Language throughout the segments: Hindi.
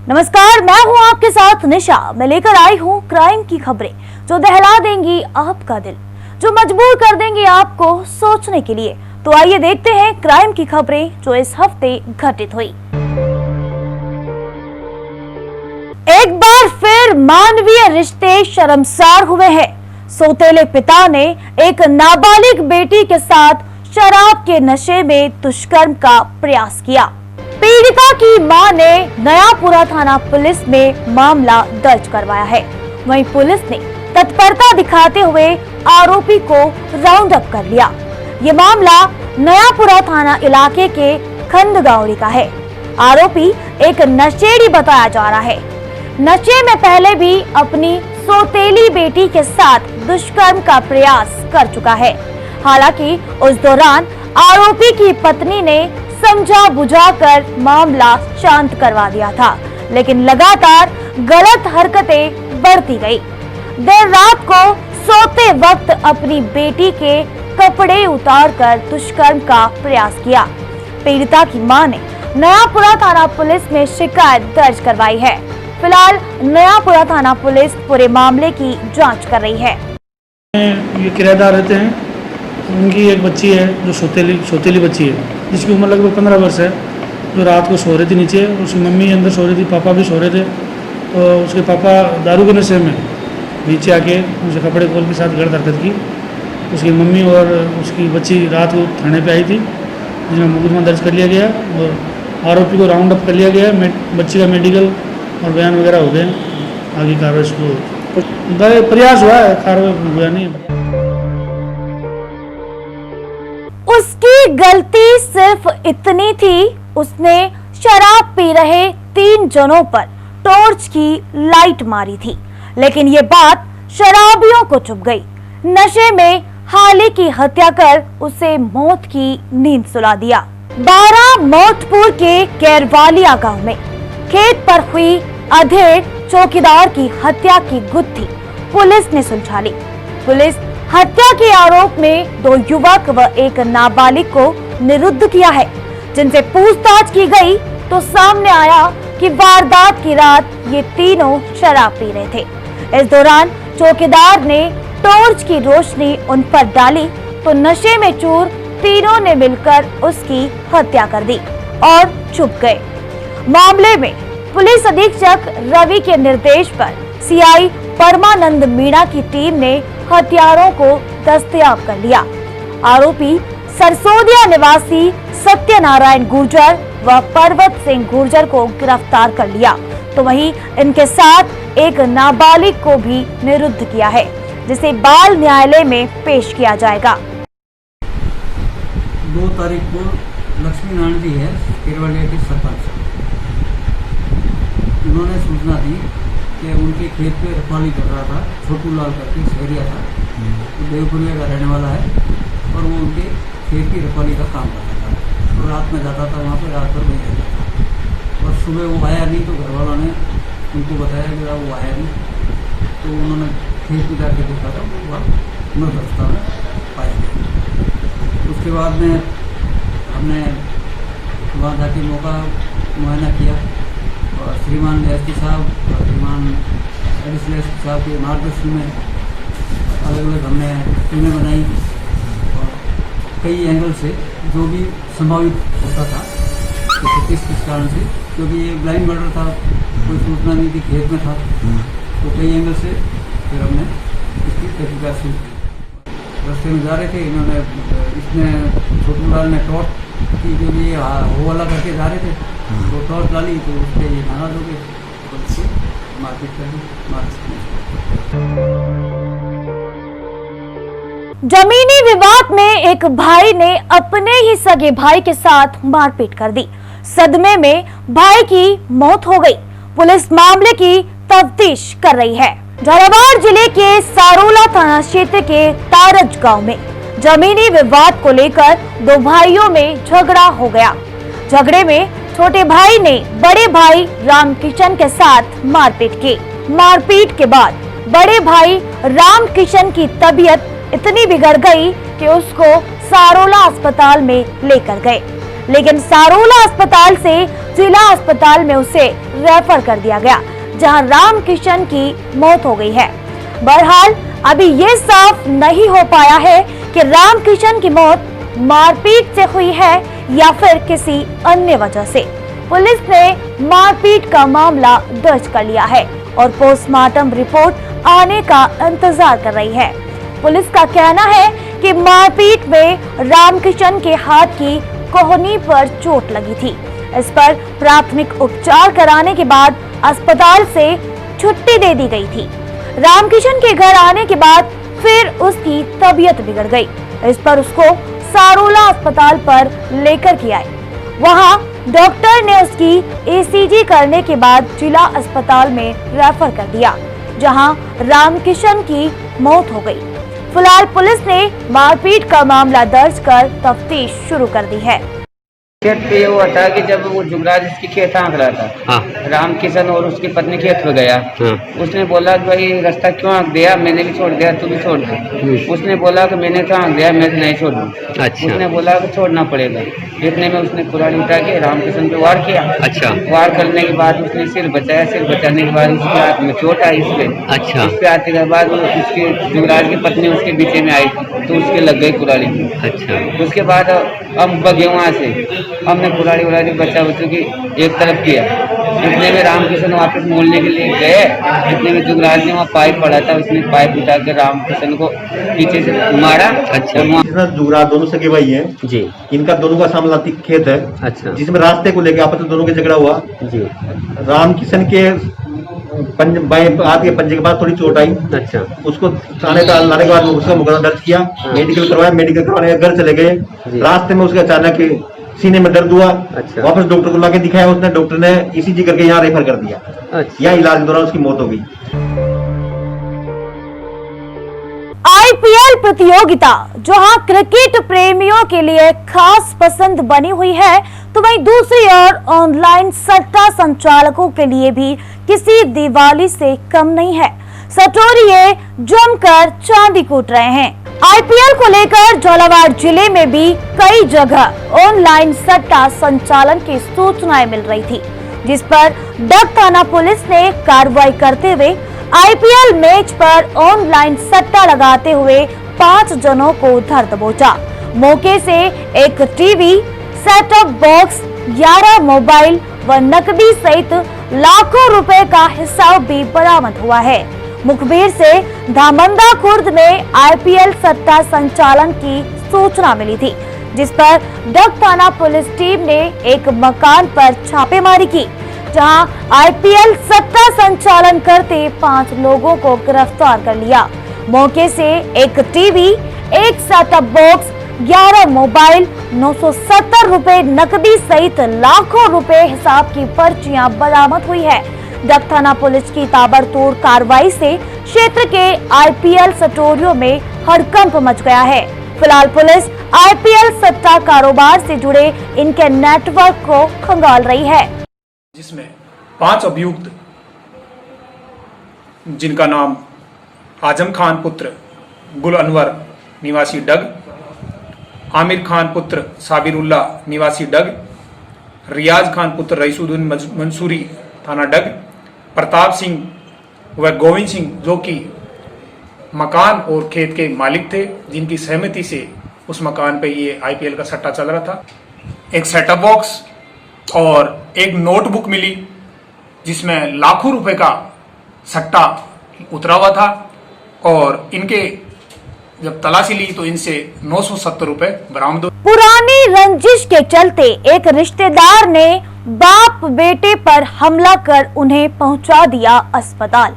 नमस्कार, मैं हूं आपके साथ निशा। मैं लेकर आई हूं क्राइम की खबरें जो दहला देंगी आपका दिल, जो मजबूर कर देंगी आपको सोचने के लिए। तो आइए देखते हैं क्राइम की खबरें जो इस हफ्ते घटित हुई। एक बार फिर मानवीय रिश्ते शर्मसार हुए हैं। सौतेले पिता ने एक नाबालिग बेटी के साथ शराब के नशे में दुष्कर्म का प्रयास किया। पीड़िता की मां ने नयापुरा थाना पुलिस में मामला दर्ज करवाया है। वहीं पुलिस ने तत्परता दिखाते हुए आरोपी को राउंड अप कर लिया। ये मामला नयापुरा थाना इलाके के खंडगावड़ी का है। आरोपी एक नशेड़ी बताया जा रहा है। नशे में पहले भी अपनी सौतेली बेटी के साथ दुष्कर्म का प्रयास कर चुका है। हालांकि उस दौरान आरोपी की पत्नी ने समझा बुझाकर मामला शांत करवा दिया था, लेकिन लगातार गलत हरकतें बढ़ती गई। देर रात को सोते वक्त अपनी बेटी के कपड़े उतारकर दुष्कर्म का प्रयास किया। पीड़िता की मां ने नयापुरा थाना पुलिस में शिकायत दर्ज करवाई है। फिलहाल नयापुरा थाना पुलिस पूरे मामले की जांच कर रही है। ये किराएदार रहते हैं, उनकी एक बच्ची है जो सौतेली बच्ची है, जिसकी उम्र लगभग 15 वर्ष है, जो रात को सो रही थी नीचे। उसकी मम्मी अंदर सो रही थी, पापा भी सो रहे थे। तो उसके पापा दारू के नशे में नीचे आके उनसे कपड़े खोल के साथ गलत हरकत की। उसकी मम्मी और उसकी बच्ची रात को थाने पे आई थी, जिसमें मुकदमा दर्ज कर लिया गया और आरोपी को राउंड अप कर लिया गया। बच्ची का मेडिकल और बयान वगैरह हो गए। आगे कार्रवाई को प्रयास हुआ है, कार्रवाई हुआ नहीं। उसकी गलती सिर्फ इतनी थी, उसने शराब पी रहे 3 जनों पर टॉर्च की लाइट मारी थी। लेकिन ये बात शराबियों को चुभ गई। नशे में हाले की हत्या कर उसे मौत की नींद सुला दिया। 12 मौतपुर के कैरवालिया गांव में खेत पर हुई अधेड़ चौकीदार की हत्या की गुत्थी पुलिस ने सुलझा ली। पुलिस हत्या के आरोप में 2 युवक व एक नाबालिग को निरुद्ध किया है। जिनसे पूछताछ की गई तो सामने आया कि वारदात की रात ये तीनों शराब पी रहे थे। इस दौरान चौकीदार ने टॉर्च की रोशनी उन पर डाली तो नशे में चूर तीनों ने मिलकर उसकी हत्या कर दी और छुप गए। मामले में पुलिस अधीक्षक रवि के निर्देश पर सीआई परमानंद मीणा की टीम ने हथियारों को दस्तयाब कर लिया। आरोपी सरसोदिया निवासी सत्यनारायण गुर्जर व पर्वत सिंह गुर्जर को गिरफ्तार कर लिया। तो वहीं इनके साथ एक नाबालिग को भी निरुद्ध किया है, जिसे बाल न्यायालय में पेश किया जाएगा। 2 तारीख को लक्ष्मी नारायण जी है केरवालिया के सरपंच, उन्होंने सूचना दी कि उनके खेत पे रखवाली कर रहा था छोटू लाल करके शहरिया था, तो देवपुरिया का रहने वाला है और वो उनके खेत की रखवाली का काम करता था। तो रात में जाता था वहाँ पे, रात भर वहीं रहता था और सुबह वो आया नहीं। तो घर वालों ने उनको बताया कि वो आया नहीं, तो उन्होंने खेत में जाके देखा था वो वहाँ मृत अवस्था में पाया गया। उसके बाद में हमने वहाँ जाके मौका मुआयना किया और श्रीमान एसपी साहब और श्रीमान एडिशनल एसपी साहब के मार्गदर्शन में अलग अलग हमने टीमें बनाई और कई एंगल से जो भी संभावित होता था कि किस कारण से, क्योंकि ये ब्लाइंड मर्डर था, कोई सूचना नहीं थी, खेत में था, तो कई एंगल से फिर हमने इसकी तहकीकात शुरू की। रास्ते में जा रहे थे, इसने छोटू लाल ने टॉर्च की जो ये हो वाला करके जा रहे थे, तो टॉर्च डाली तो उस पर ये नाराज हो गए, तो उससे मारपीट कर दी। जमीनी विवाद में एक भाई ने अपने ही सगे भाई के साथ मारपीट कर दी। सदमे में भाई की मौत हो गई। पुलिस मामले की तफ्तीश कर रही है। झालावाड़ जिले के सारोला थाना क्षेत्र के तारज गांव में जमीनी विवाद को लेकर 2 भाइयों में झगड़ा हो गया। झगड़े में छोटे भाई ने बड़े भाई रामकिशन के साथ मारपीट की। मारपीट के बाद बड़े भाई रामकिशन की तबीयत इतनी बिगड़ गई कि उसको सारोला अस्पताल में लेकर गए। लेकिन सारोला अस्पताल से जिला अस्पताल में उसे रेफर कर दिया गया, जहां रामकिशन की मौत हो गई है। बहरहाल अभी ये साफ नहीं हो पाया है कि रामकिशन की मौत मारपीट से हुई है या फिर किसी अन्य वजह से। पुलिस ने मारपीट का मामला दर्ज कर लिया है और पोस्टमार्टम रिपोर्ट आने का इंतजार कर रही है। पुलिस का कहना है कि मारपीट में रामकिशन के हाथ की कोहनी पर चोट लगी थी। इस पर प्राथमिक उपचार कराने के बाद अस्पताल से छुट्टी दे दी गई थी। रामकिशन के घर आने के बाद फिर उसकी तबीयत बिगड़ गई। इस पर उसको सारोला अस्पताल पर लेकर के आए। वहां डॉक्टर ने उसकी ECG करने के बाद जिला अस्पताल में रेफर कर दिया, जहां रामकिशन की मौत हो गई। फिलहाल पुलिस ने मारपीट का मामला दर्ज कर तफ्तीश शुरू कर दी है। खेत पे ये हुआ था कि जब वो जुगराज इसकी खेत आंक रहा था, हाँ रामकिशन और उसकी पत्नी खेत पे गया। हाँ उसने बोला कि भाई रास्ता क्यों आंक दिया, मैंने भी छोड़ दिया, तू भी छोड़ दे। उसने बोला कि मैंने तो आंक दिया, मैं तो नहीं छोड़ दूँ। अच्छा उसने बोला कि छोड़ना पड़ेगा। इतने में उसने कुराड़ी उठा के रामकिशन पे वार किया। अच्छा वार करने के बाद उसने सिर बचाया। सिर बचाने के बाद उसके हाथ में चोट आई इस पे। अच्छा इस पे आते के बाद उसके जुगराज की पत्नी उसके पीछे में आई तो उसके लग गई कुराड़ी। अच्छा उसके बाद हम भगे वहाँ से, हमने कुराड़ी उराड़ी बच्चा बच्चों की एक तरफ किया। इतने में रामकिशन वापस मोड़ने के लिए गए। इतने में जुगराज ने वहाँ पाइप पड़ा था, उसने पाइप उठा कर रामकिशन को पीछे से मारा। अच्छा। और वहाँ जुगराज दोनों सगे भाई हैं जी। इनका दोनों का सामलाती खेत है। अच्छा जिसमें रास्ते को लेकर आपस में दोनों के झगड़ा हुआ। जी। रामकिशन के हाथ के पंजे के बाद थोड़ी चोट आई। अच्छा उसको थाने का लाने के बाद उसका मुकदमा दर्ज किया। मेडिकल करवाया। मेडिकल करवाने के घर चले गए। रास्ते में उसके अचानक सीने में दर्द हुआ। अच्छा। वापस डॉक्टर को लाके दिखाया। उसने डॉक्टर ने ECG करके यहाँ रेफर कर दिया। अच्छा यहाँ इलाज के दौरान उसकी मौत हो गई। IPL प्रतियोगिता जहां क्रिकेट प्रेमियों के लिए खास पसंद बनी हुई है, तो वहीं दूसरी ओर ऑनलाइन सट्टा संचालकों के लिए भी किसी दिवाली से कम नहीं है। सटोरिये जमकर चांदी कूट रहे हैं। IPL को लेकर झालावाड़ जिले में भी कई जगह ऑनलाइन सट्टा संचालन की सूचनाएं मिल रही थी, जिस पर डग थाना पुलिस ने कार्रवाई करते हुए IPL मैच पर ऑनलाइन सट्टा लगाते हुए 5 जनों को धर दबोचा। मौके से एक टीवी, सेटअप बॉक्स, 11 मोबाइल व नकदी सहित लाखों रुपए का हिसाब भी बरामद हुआ है। मुखबिर से धामंदा खुर्द में IPL सट्टा संचालन की सूचना मिली थी, जिस पर डग थाना पुलिस टीम ने एक मकान पर छापेमारी की, जहां IPL सट्टा संचालन करते 5 लोगों को गिरफ्तार कर लिया। मौके से एक टीवी, एक सेटअप बॉक्स, 11 मोबाइल, 970 रुपए नकदी सहित लाखों रुपए हिसाब की पर्चियां बरामद हुई है। डग थाना पुलिस की ताबड़तोड़ कार्रवाई से क्षेत्र के IPL सटोरियों में हड़कंप मच गया है। फिलहाल पुलिस IPL सट्टा कारोबार से जुड़े इनके नेटवर्क को खंगाल रही है, जिसमें 5 अभियुक्त जिनका नाम आजम खान पुत्र गुल अनवर निवासी डग, आमिर खान पुत्र साबिरुल्ला निवासी डग, रियाज खान पुत्र रईसुद्दीन मंसूरी थाना डग, प्रताप सिंह व गोविंद सिंह जो कि मकान और खेत के मालिक थे, जिनकी सहमति से उस मकान पे ये IPL का सट्टा चल रहा था। एक सेटअप बॉक्स और एक नोटबुक मिली जिसमें लाखों रुपए का सट्टा उतरा हुआ था, और इनके जब तलाशी ली तो इनसे 970 रुपए बरामद। पुरानी रंजिश के चलते एक रिश्तेदार ने बाप बेटे पर हमला कर उन्हें पहुंचा दिया अस्पताल।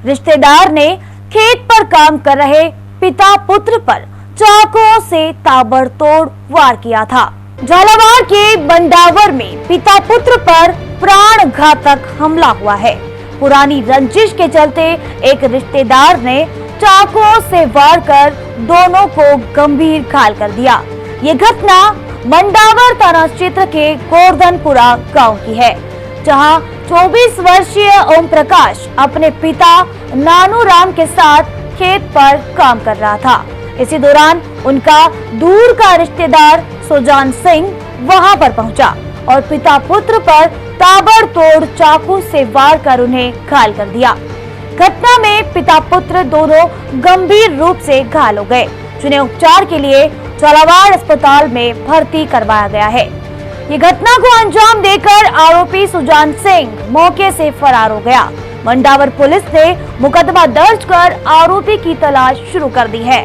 रिश्तेदार ने खेत पर काम कर रहे पिता पुत्र पर चाकुओं से ताबड़तोड़ वार किया था। झालावाड़ के बंडावर में पिता पुत्र पर प्राण घातक हमला हुआ है। पुरानी रंजिश के चलते एक रिश्तेदार ने चाकुओं से वार कर दोनों को गंभीर घायल कर दिया। ये घटना मंडावर थाना क्षेत्र के गोवर्धनपुरा गांव की है, जहां 24 वर्षीय ओम प्रकाश अपने पिता नानू राम के साथ खेत पर काम कर रहा था। इसी दौरान उनका दूर का रिश्तेदार सुजान सिंह वहां पर पहुंचा और पिता पुत्र पर ताबड़तोड़ चाकू से वार कर उन्हें घायल कर दिया। घटना में पिता पुत्र दोनों गंभीर रूप से घायल हो गए, जिन्हें उपचार के लिए झालावाड़ अस्पताल में भर्ती करवाया गया है। ये घटना को अंजाम देकर आरोपी सुजान सिंह मौके से फरार हो गया। मंडावर पुलिस ने मुकदमा दर्ज कर आरोपी की तलाश शुरू कर दी है।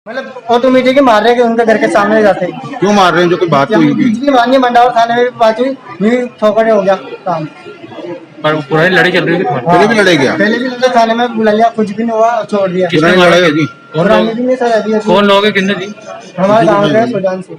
मतलब ऑटोमेटिक मार रहे हैं कि उनके घर के सामने जाते। क्यों मार रहे हैं? जो कोई बात हुई होगी। बिजली मारनी मंडावर थाने में भी बात हुई, यूं ठोकर हो गया काम। पर पुरानी लड़ाई चल रही थी, पहले भी लड़ाई गया, पहले भी लड़ाई थाने में बुला लिया, कुछ भी नहीं हुआ, छोड़ दिया। किसने लड़ाई होगी? पुरानी भी नहीं सजा दी। कौन लोग हैं, कितने दी? हमारे गाँव के सुजान सिंह।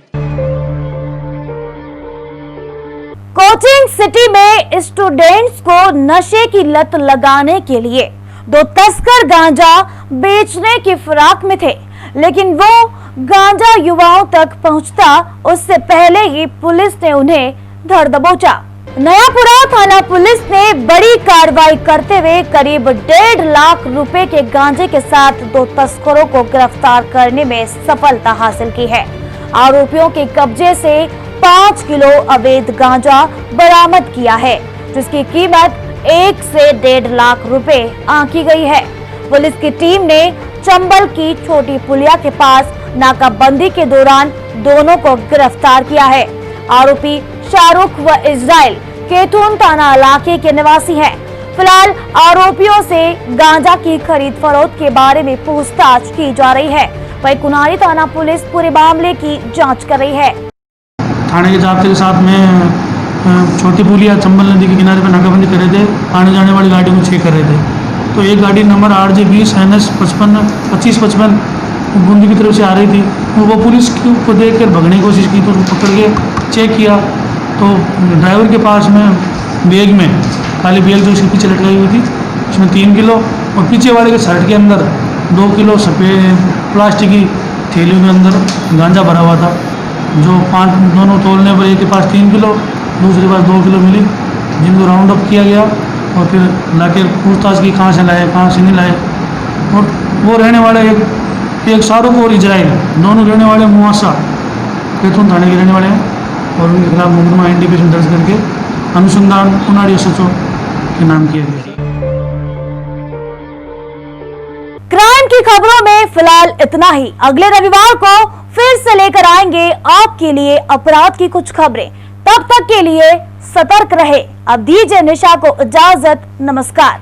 कोचिंग सिटी में स्टूडेंट्स को नशे की लत लगाने के लिए दो तस्कर गांजा बेचने की फिराक में थे, लेकिन वो गांजा युवाओं तक पहुंचता उससे पहले ही पुलिस ने उन्हें धर दबोचा। नयापुरा थाना पुलिस ने बड़ी कार्रवाई करते हुए करीब 1.5 लाख रुपए के गांजे के साथ दो तस्करों को गिरफ्तार करने में सफलता हासिल की है। आरोपियों के कब्जे से 5 किलो अवैध गांजा बरामद किया है, जिसकी कीमत 1 से 1.5 लाख रुपए आंकी गई है। पुलिस की टीम ने चंबल की छोटी पुलिया के पास नाकाबंदी के दौरान दोनों को गिरफ्तार किया है। आरोपी शाहरुख व इजराइल केथून थाना इलाके के निवासी हैं। फिलहाल आरोपियों से गांजा की खरीद फरोख्त के बारे में पूछताछ की जा रही है। वहीं कुनारी थाना पुलिस पूरे मामले की जांच कर रही है। थाने के जाब्ते के साथ में छोटी पुलिया चंबल नदी के किनारे पर नाकाबंदी कर रहे थे। आने जाने वाली गाड़ियों को चेक कर रहे थे, तो एक गाड़ी नंबर RJ20 NS 2555 बूंदी की तरफ से आ रही थी। वो पुलिस को देख कर भगने की कोशिश की, तो पकड़ के चेक किया तो ड्राइवर के पास में बैग में खाली बैग जो उसके पीछे लटकाई हुई थी, उसमें 3 किलो और पीछे वाले के शर्ट के अंदर 2 किलो सफ़ेद प्लास्टिक की थैली के अंदर गांजा भरा हुआ था। जो 5 दोनों तोलने पर एक के पास 3 किलो, दूसरे के पास 2 किलो मिली, जिनको राउंड अप किया गया और फिर लाके पूछताछ की, कहाँ से लाए कहाँ से नहीं लाए। और वो रहने वाले एक शाहरुख और इजराइल, दोनों रहने वाले मुआसा केथून थाने के रहने वाले हैं और उनके खिलाफ मुकदमा इंडिकेशन दर्ज करके अनुसंधान कुनारी SHO के नाम किया गया। क्राइम की खबरों में फिलहाल इतना ही। अगले रविवार को फिर से लेकर आएंगे आपके लिए अपराध की कुछ खबरें। तब तक के लिए सतर्क रहे। अब दीजिए निशा को इजाजत। नमस्कार।